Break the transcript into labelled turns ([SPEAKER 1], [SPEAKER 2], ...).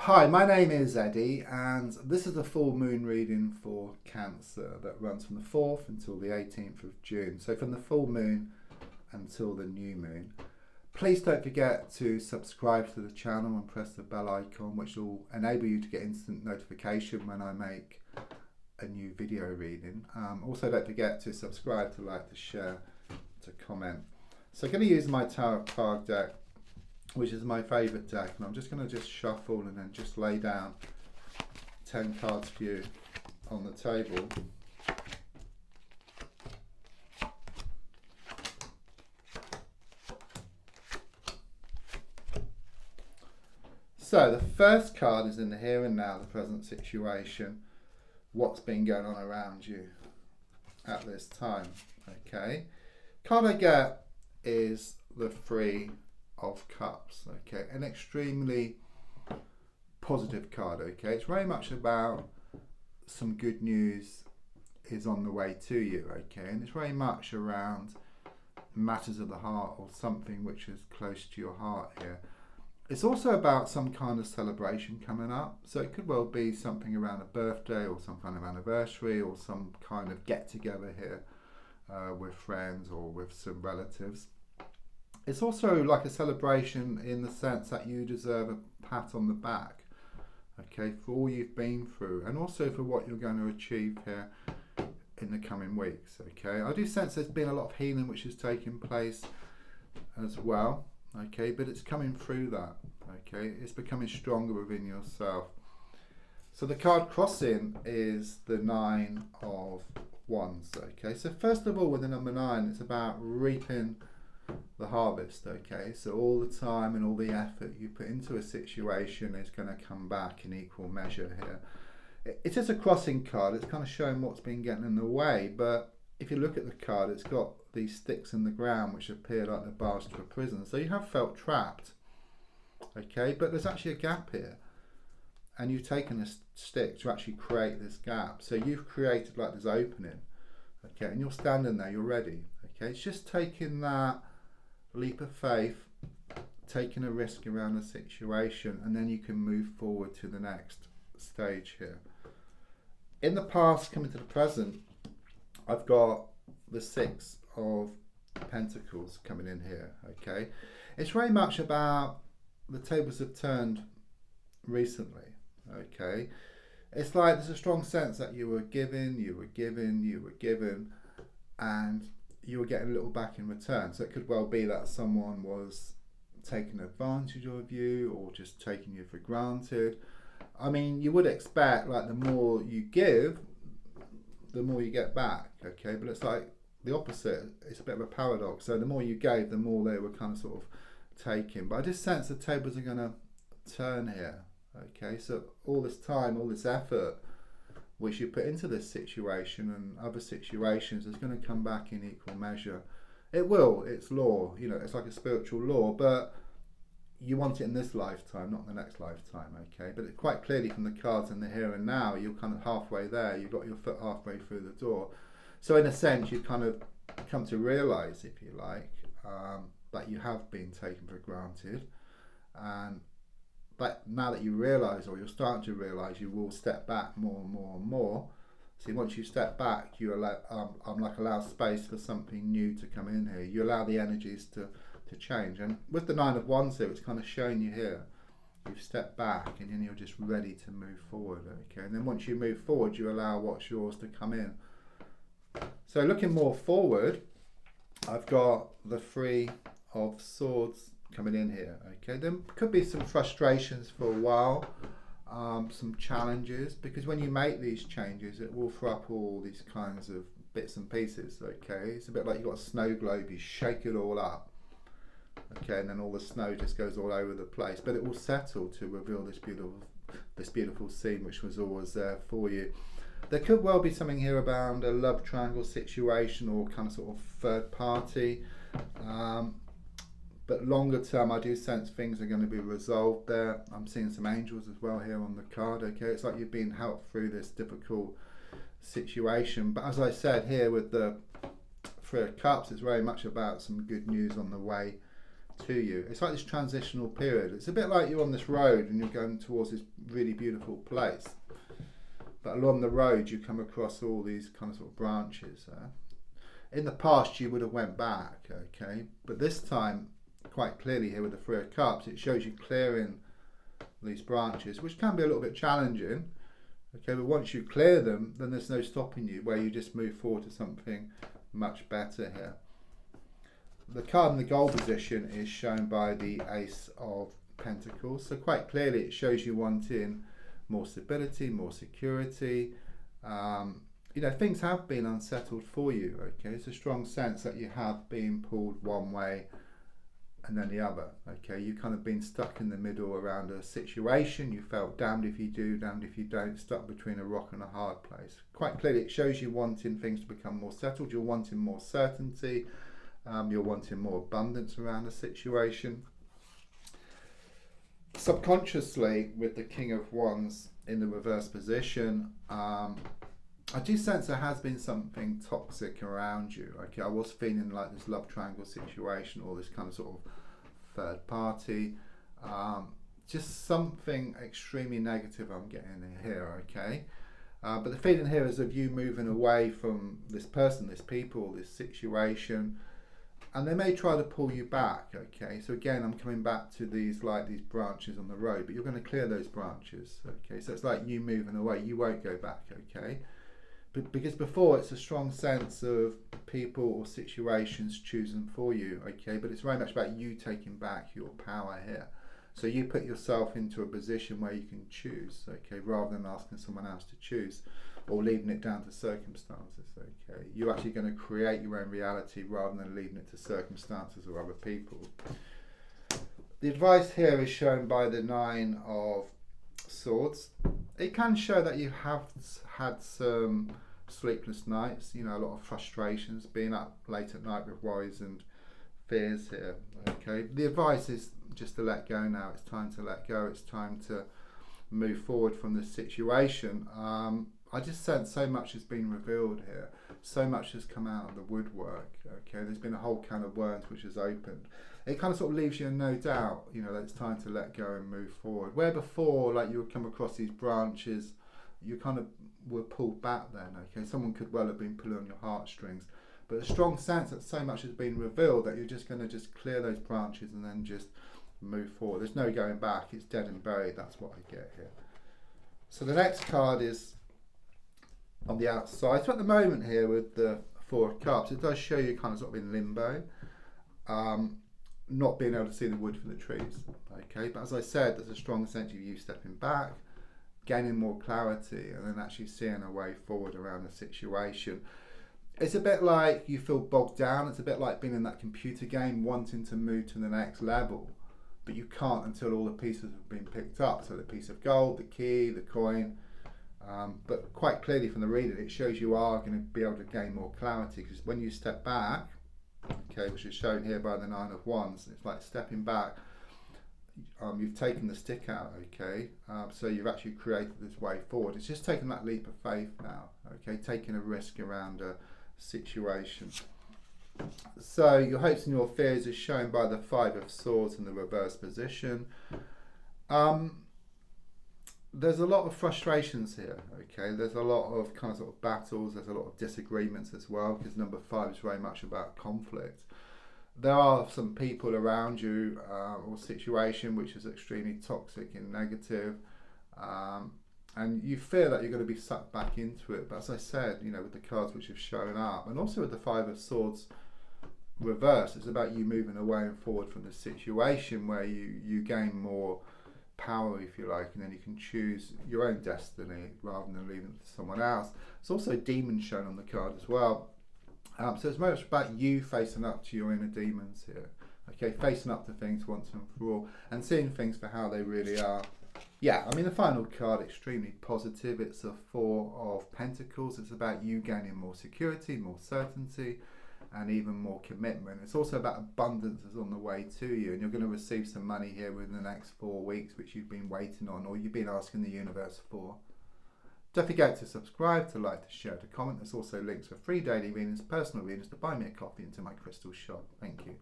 [SPEAKER 1] Hi, my name is Eddie, and this is a full moon reading for Cancer that runs from the 4th until the 18th of June. So, from the full moon until the new moon. Please don't forget to subscribe to the channel and press the bell icon, which will enable you to get instant notification when I make a new video reading. Also, don't forget to subscribe, to like, to share, to comment. So, I'm going to use my Tarot card deck, which is my favourite deck, and I'm just going to shuffle and then just lay down 10 cards for you on the table. So the first card is in the here and now, the present situation, what's been going on around you at this time. Okay, card I get is the Three of Cups. Okay, an extremely positive card. Okay, it's very much about some good news is on the way to you. Okay, and it's very much around matters of the heart or something which is close to your heart here. It's also about some kind of celebration coming up. So it could well be something around a birthday or some kind of anniversary or some kind of get together here with friends or with some relatives. It's also like a celebration in the sense that you deserve a pat on the back, okay, for all you've been through and also for what you're going to achieve here in the coming weeks, okay. I do sense there's been a lot of healing which is taking place as well, okay, but it's coming through that, okay. It's becoming stronger within yourself. So the card crossing is the Nine of Wands, okay. So first of all, with the number 9, it's about reaping the harvest, okay. So all the time and all the effort you put into a situation is going to come back in equal measure here. It is a crossing card. It's kind of showing what's been getting in the way, but if you look at the card, it's got these sticks in the ground which appear like the bars to a prison. So you have felt trapped, okay, but there's actually a gap here, and you've taken a stick to actually create this gap. So you've created like this opening, okay, and you're standing there, you're ready, okay. It's just taking that leap of faith, taking a risk around the situation, and then you can move forward to the next stage here. In the past, coming to the present, I've got the Six of Pentacles coming in here, okay. It's very much about the tables have turned recently, okay. It's like there's a strong sense that you were given, and you were getting a little back in return. So it could well be that someone was taking advantage of you or just taking you for granted. I mean, you would expect like the more you give, the more you get back, okay? But it's like the opposite. It's a bit of a paradox. So the more you gave, the more they were kind of sort of taking. But I just sense the tables are going to turn here, okay? So all this time, all this effort which you put into this situation and other situations is going to come back in equal measure. It will, it's law, you know, it's like a spiritual law, but you want it in this lifetime, not the next lifetime, okay. But it quite clearly from the cards in the here and now, you're kind of halfway there, you've got your foot halfway through the door. So in a sense, you kind of come to realise, if you like, that you have been taken for granted, and but now that you realise, or you're starting to realise, you will step back more and more and more. See, once you step back, you allow, allow space for something new to come in here. You allow the energies to change. And with the Nine of Wands here, it's kind of showing you here, you've stepped back and then you're just ready to move forward, okay. And then once you move forward, you allow what's yours to come in. So looking more forward, I've got the Three of Swords coming in here, okay. There could be some frustrations for a while, some challenges, because when you make these changes, it will throw up all these kinds of bits and pieces, okay. It's a bit like you've got a snow globe, you shake it all up, okay, and then all the snow just goes all over the place, but it will settle to reveal this beautiful scene which was always there for you. There could well be something here about a love triangle situation or kind of sort of third party. But longer term, I do sense things are going to be resolved there. I'm seeing some angels as well here on the card, okay. It's like you've been helped through this difficult situation. But as I said here with the Three of Cups, it's very much about some good news on the way to you. It's like this transitional period. It's a bit like you're on this road and you're going towards this really beautiful place. But along the road you come across all these kind of sort of branches. In the past you would have went back, okay? But this time, quite clearly here with the Three of Cups, it shows you clearing these branches, which can be a little bit challenging. Okay, but once you clear them, then there's no stopping you, where you just move forward to something much better here. The card in the goal position is shown by the Ace of Pentacles. So quite clearly it shows you wanting more stability, more security. You know, things have been unsettled for you, okay? It's a strong sense that you have been pulled one way and then the other, okay? You've kind of been stuck in the middle around a situation. You felt damned if you do, damned if you don't, stuck between a rock and a hard place. Quite clearly it shows you wanting things to become more settled. You're wanting more certainty. You're wanting more abundance around a situation. Subconsciously, with the King of Wands in the reverse position, I do sense there has been something toxic around you. Okay, I was feeling like this love triangle situation, or this kind of sort of third party. Just something extremely negative I'm getting here, okay? But the feeling here is of you moving away from this person, this people, this situation, and they may try to pull you back, okay? So again, I'm coming back to these branches on the road, but you're going to clear those branches, okay? So it's like you moving away, you won't go back, okay? But because before it's a strong sense of people or situations choosing for you, okay? But it's very much about you taking back your power here. So you put yourself into a position where you can choose, okay? Rather than asking someone else to choose or leaving it down to circumstances, okay? You're actually going to create your own reality rather than leaving it to circumstances or other people. The advice here is shown by the Nine of Swords. It can show that you have had some sleepless nights, you know, a lot of frustrations, being up late at night with worries and fears here, okay? The advice is just to let go now. It's time to let go. It's time to move forward from this situation. I just sense so much has been revealed here. So much has come out of the woodwork, okay? There's been a whole can of worms which has opened. It kind of sort of leaves you in no doubt, you know, that it's time to let go and move forward. Where before, like, you would come across these branches, you kind of were pulled back then, okay? Someone could well have been pulling on your heartstrings. But a strong sense that so much has been revealed that you're just going to just clear those branches and then just move forward. There's no going back. It's dead and buried. That's what I get here. So the next card is on the outside. So at the moment here with the Four of Cups, it does show you kind of sort of in limbo. Not being able to see the wood for the trees, okay? But as I said, there's a strong sense of you stepping back, gaining more clarity, and then actually seeing a way forward around the situation. It's a bit like you feel bogged down. It's a bit like being in that computer game, wanting to move to the next level, but you can't until all the pieces have been picked up. So the piece of gold, the key, the coin. But quite clearly from the reading, it shows you are going to be able to gain more clarity, because when you step back, okay, which is shown here by the Nine of Wands, it's like stepping back. You've taken the stick out, okay? So you've actually created this way forward. It's just taking that leap of faith now, okay? Taking a risk around a situation. So your hopes and your fears is shown by the Five of Swords in the reverse position. There's a lot of frustrations here, okay? There's a lot of kind of sort of battles. There's a lot of disagreements as well, because number 5 is very much about conflict. There are some people around you or situation which is extremely toxic and negative, and you fear that you're going to be sucked back into it. But as I said, you know, with the cards which have shown up, and also with the Five of Swords reverse, it's about you moving away and forward from the situation where you gain more power, if you like, and then you can choose your own destiny rather than leaving it to someone else. It's also demons shown on the card as well. So it's very much about you facing up to your inner demons here, okay, facing up to things once and for all, and seeing things for how they really are. Yeah, I mean, the final card, extremely positive. It's a Four of Pentacles. It's about you gaining more security, more certainty, and even more commitment. It's also about abundance is on the way to you, and you're going to receive some money here within the next 4 weeks, which you've been waiting on, or you've been asking the universe for. Don't forget to subscribe, to like, to share, to comment. There's also links for free daily readings, personal readings, to buy me a coffee, into my crystal shop. Thank you.